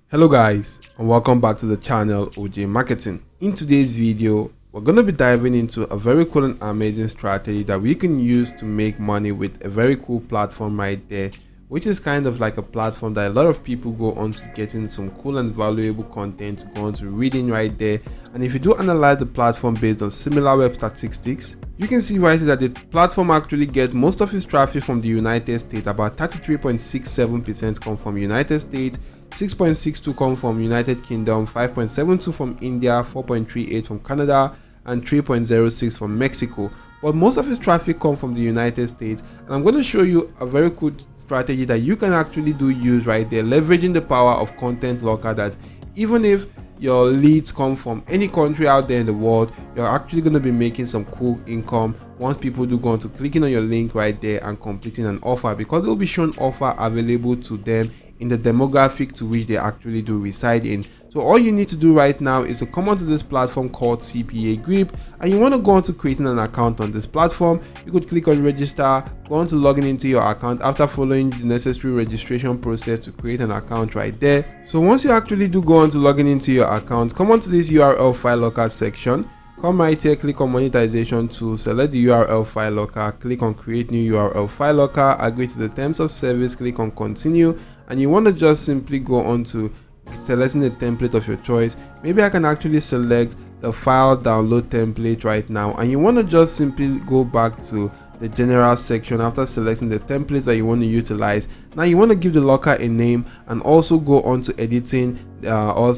Hello guys, and welcome back to the channel OJ Marketing. In today's video, we're going to be diving into a very cool and amazing strategy that we can use to make money with a very cool platform right there, which is kind of like a platform that a lot of people go on to getting some cool and valuable content, go on to reading right there. And if you do analyze the platform based on similar web statistics, you can see right here that the platform actually gets most of its traffic from the United States. About 33.67% come from United States, 6.62 come from United Kingdom, 5.72 from India, 4.38 from Canada, and 3.06 from Mexico. But most of its traffic come from the United States, and I'm going to show you a very cool strategy that you can actually use right there, leveraging the power of content locker, that even if your leads come from any country out there in the world, you're actually going to be making some cool income once people do go on to clicking on your link right there and completing an offer, because they'll be shown offer available to them in the demographic to which they actually do reside in. So all you need to do right now is to come onto this platform called CPAGRIP, and you want to go on to creating an account on this platform. You could click on register, go on to logging into your account after following the necessary registration process to create an account right there. So once you actually do go on to logging into your account, come onto this URL file locker section. Come right here, click on monetization tool, select the URL file locker, click on create new URL file locker, agree to the terms of service, click on continue, and you want to just simply go on to selecting the template of your choice. Maybe I can actually select the file download template right now, and you want to just simply go back to the general section after selecting the templates that you want to utilize. Now you want to give the locker a name and also go on to editing or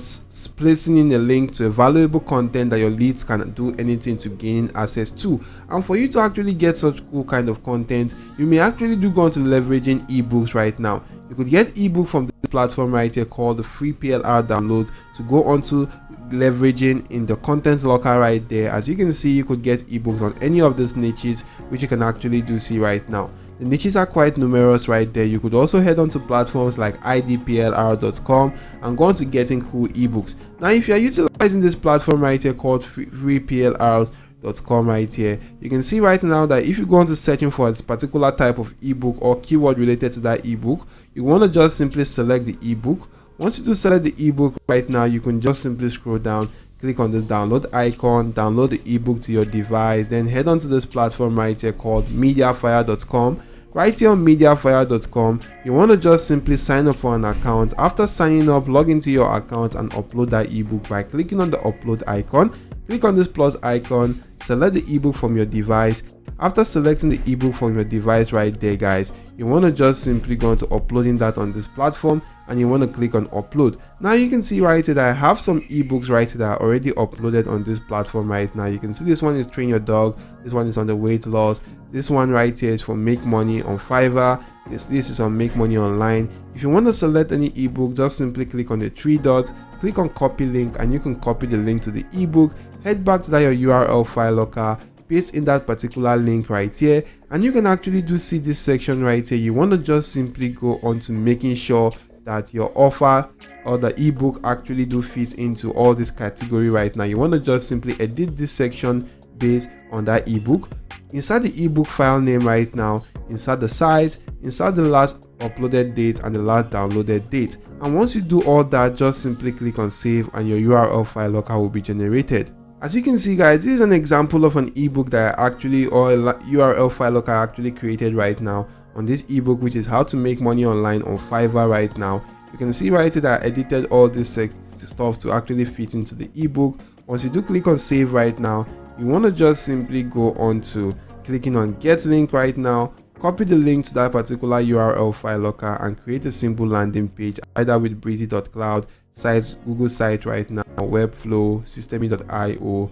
placing in a link to a valuable content that your leads can do anything to gain access to. And for you to actually get such cool kind of content, you may actually do go on to leveraging ebooks right now. You could get ebook from this platform right here called the free PLR download to go on to leveraging in the content locker right there. As you can see, you could get ebooks on any of these niches, which you can actually do see right now. The niches are quite numerous right there. You could also head on to platforms like idplr.com and go on to getting cool ebooks. Now if you are utilizing this platform right here called freeplr.com right here, you can see right now that if you go on to searching for a particular type of ebook or keyword related to that ebook, you want to just simply select the ebook. Once you do select the ebook right now, you can just simply scroll down, click on the download icon, download the ebook to your device, then head on to this platform right here called mediafire.com. Right here on mediafire.com, you want to just simply sign up for an account. After signing up, log into your account and upload that ebook by clicking on the upload icon. Click on this plus icon, select the ebook from your device. After selecting the ebook from your device right there, guys, you want to just simply go into uploading that on this platform, and you want to click on upload. Now you can see right here that I have some ebooks right here that are already uploaded on this platform right now. You can see this one is train your dog, this one is on the weight loss, this one right here is for make money on Fiverr, this is on make money online. If you want to select any ebook, just simply click on the three dots, click on copy link, and you can copy the link to the ebook. Head back to that your URL file locker, paste in that particular link right here, and you can actually do see this section right here. You want to just simply go on to making sure that your offer or the ebook actually do fit into all this category right now. You want to just simply edit this section based on that ebook. Inside the ebook file name right now, inside the size, inside the last uploaded date and the last downloaded date. And once you do all that, just simply click on save and your URL file locker will be generated. As you can see, guys, this is an example of an ebook that I actually, or a URL file locker I actually created right now on this ebook, which is how to make money online on Fiverr right now. You can see right here that I edited all this stuff to actually fit into the ebook. Once you do click on save right now, you want to just simply go on to clicking on get link right now, copy the link to that particular URL file locker and create a simple landing page either with breezy.cloud, sites, Google site right now, Webflow, systemy.io,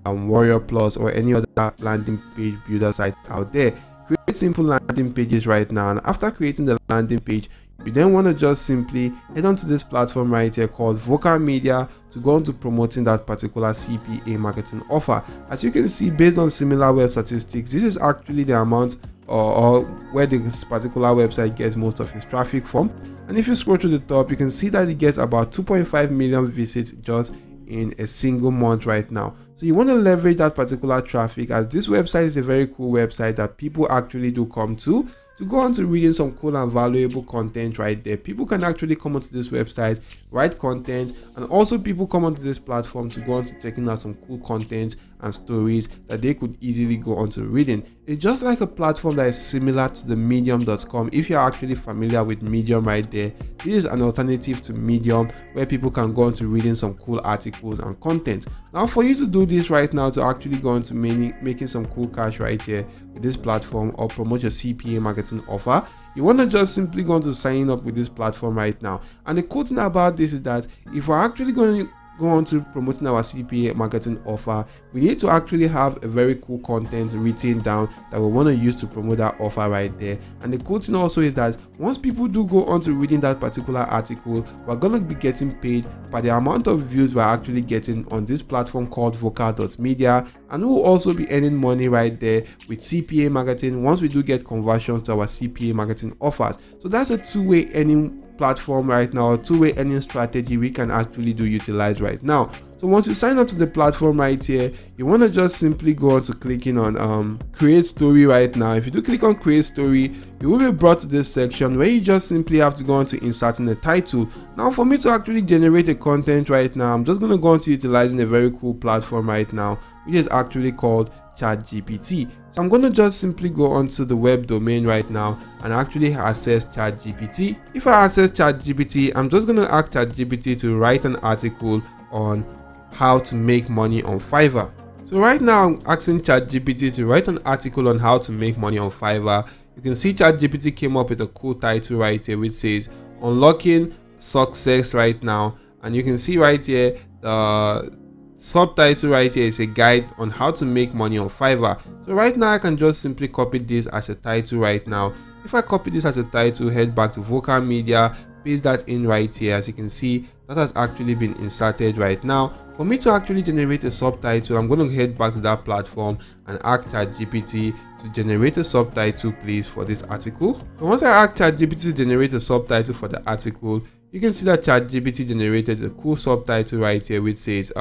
Warrior Plus, or any other landing page builder site out there. Create simple landing pages right now, and after creating the landing page, you then want to just simply head on to this platform right here called Vocal Media to go on to promoting that particular CPA marketing offer. As you can see, based on similar web statistics, this is actually the amount or where this particular website gets most of its traffic from. And if you scroll to the top, you can see that it gets about 2.5 million visits just in a single month right now. So you want to leverage that particular traffic, as this website is a very cool website that people actually do come to go on to reading some cool and valuable content right there. People can actually come onto this website, write content, and also people come onto this platform to go on to checking out some cool content and stories that they could easily go on to reading. It's just like a platform that is similar to the medium.com. If you're actually familiar with Medium right there, this is an alternative to Medium where people can go on to reading some cool articles and content. Now for you to do this right now, to actually go on to making some cool cash right here with this platform or promote your CPA marketing offer, you want to just simply go on to sign up with this platform right now. And the cool thing about this is that if we're actually going to go on to promoting our CPA marketing offer, we need to actually have a very cool content written down that we want to use to promote that offer right there. And the cool thing also is that once people do go on to reading that particular article, we're going to be getting paid by the amount of views we're actually getting on this platform called vocal.media, and we'll also be earning money right there with CPA marketing once we do get conversions to our CPA marketing offers. So that's a two-way earning platform right now, two-way earning strategy we can actually utilize right now. So once you sign up to the platform right here, you want to just simply go on to clicking on create story right now. If you do click on create story, you will be brought to this section where you just simply have to go on to inserting the title. Now for me to actually generate a content right now, I'm just going to go on to utilizing a very cool platform right now, which is actually called ChatGPT. So I'm going to just simply go onto the web domain right now and actually access ChatGPT. If I access ChatGPT, I'm just going to ask ChatGPT to write an article on how to make money on Fiverr. So right now I'm asking ChatGPT to write an article on how to make money on Fiverr. You can see ChatGPT came up with a cool title right here which says Unlocking Success right now, and you can see right here the subtitle right here is a guide on how to make money on Fiverr. So right now I can just simply copy this as a title right now. If I copy this as a title, head back to vocal media, paste that in right here. As you can see, that has actually been inserted right now. For me to actually generate a subtitle, I'm going to head back to that platform and ask ChatGPT to generate a subtitle please for this article. So once I ask ChatGPT to generate a subtitle for the article, you can see that ChatGPT generated a cool subtitle right here which says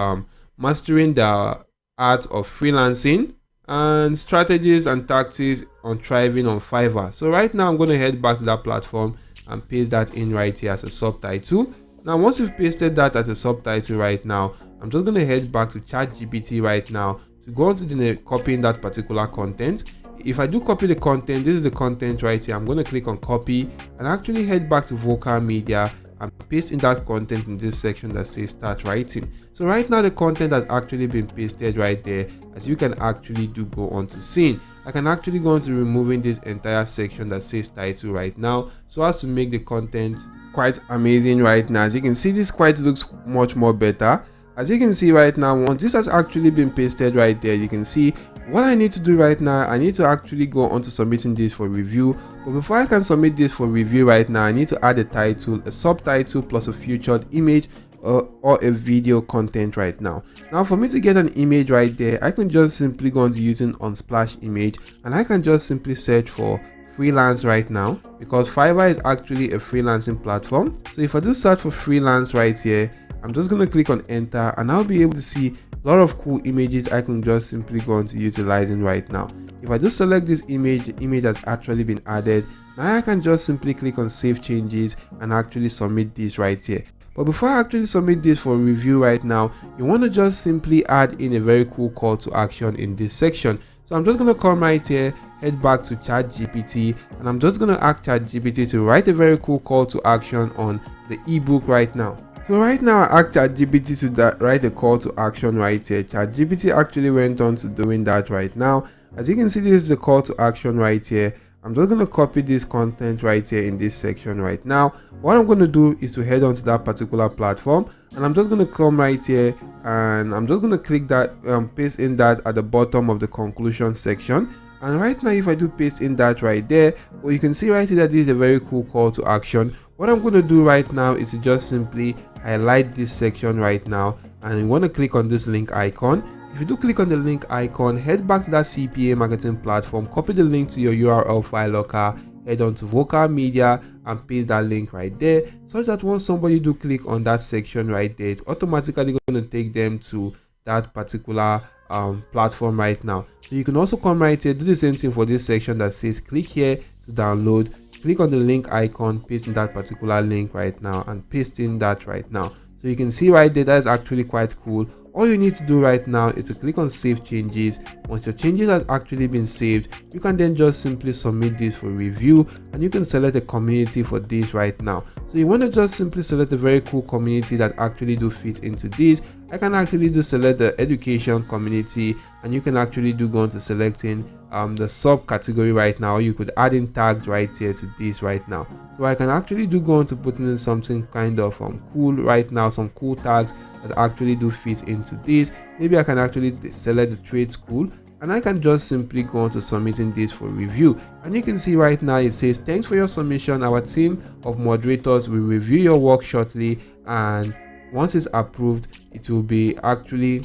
Mastering the Art of Freelancing and Strategies and Tactics on Thriving on Fiverr. So right now I'm going to head back to that platform and paste that in right here as a subtitle. Now once you've pasted that as a subtitle right now, I'm just going to head back to ChatGPT right now to go on to copying that particular content. If I do copy the content, this is the content right here. I'm going to click on copy and actually head back to vocal media and paste in that content in this section that says start writing. So right now the content has actually been pasted right there, as you can actually do go on to seeing. I can actually go on to removing this entire section that says title right now so as to make the content quite amazing right now. As you can see, this quite looks much more better. As you can see right now, once this has actually been pasted right there, you can see what I need to do right now. I need to actually go on to submitting this for review. But before I can submit this for review right now, I need to add a title, a subtitle plus a featured image or a video content right now. Now for me to get an image right there, I can just simply go on to using Unsplash image and I can just simply search for freelance right now, because Fiverr is actually a freelancing platform. So if I do search for freelance right here, I'm just going to click on enter and I'll be able to see a lot of cool images I can just simply go on to utilizing right now. If I just select this image, the image has actually been added. Now I can just simply click on save changes and actually submit this right here. But before I actually submit this for review right now, you want to just simply add in a very cool call to action in this section. So I'm just going to come right here, head back to ChatGPT, and I'm just going to ask ChatGPT to write a very cool call to action on the ebook right now. So right now I asked ChatGPT to write a call to action right here. ChatGPT actually went on to doing that right now. As you can see, this is the call to action right here. I'm just going to copy this content right here in this section right now. What I'm going to do is to head on to that particular platform, and I'm just going to come right here and I'm just going to click that, paste in that at the bottom of the conclusion section. And right now if I do paste in that right there, well, you can see right here that this is a very cool call to action. What I'm going to do right now is to just simply highlight this section right now, and you want to click on this link icon. If you do click on the link icon, head back to that CPA marketing platform, copy the link to your URL file locker, head on to vocal media and paste that link right there, such that once somebody do click on that section right there, it's automatically going to take them to that particular platform right now. So you can also come right here, do the same thing for this section that says click here to download click on the link icon, paste in that particular link right now, and paste in that right now. So you can see right there, that is actually quite cool. All you need to do right now is to click on save changes. Once your changes has actually been saved, you can then just simply submit this for review, and you can select a community for this right now. So you want to just simply select a very cool community that actually do fit into this. I can actually do select the education community, and you can actually do go on to selecting the subcategory right now. You could add in tags right here to this right now. So I can actually do go on to putting in something kind of cool right now, some cool tags that actually do fit into this. Maybe I can actually select the trade school, and I can just simply go on to submitting this for review. And you can see right now it says, thanks for your submission, our team of moderators will review your work shortly, and once it's approved, it will be actually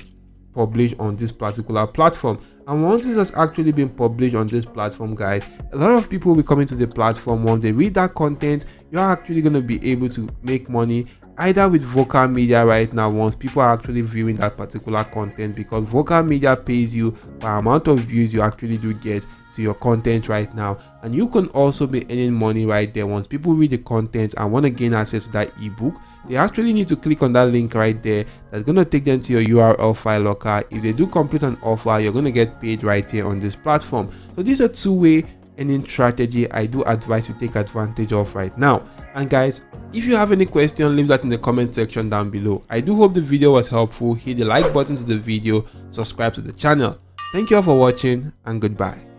published on this particular platform. And once this has actually been published on this platform, guys, a lot of people will be coming to the platform. Once they read that content, you're actually going to be able to make money either with vocal media right now, once people are actually viewing that particular content, because vocal media pays you by amount of views you actually do get to your content right now. And you can also be earning money right there. Once people read the content and want to gain access to that ebook, they actually need to click on that link right there. That's going to take them to your URL file locker. If they do complete an offer, you're going to get paid right here on this platform. So this is a two-way earning strategy I do advise you take advantage of right now. And guys, if you have any question, leave that in the comment section down below. I do hope the video was helpful. Hit the like button to the video, subscribe to the channel. Thank you all for watching, and goodbye.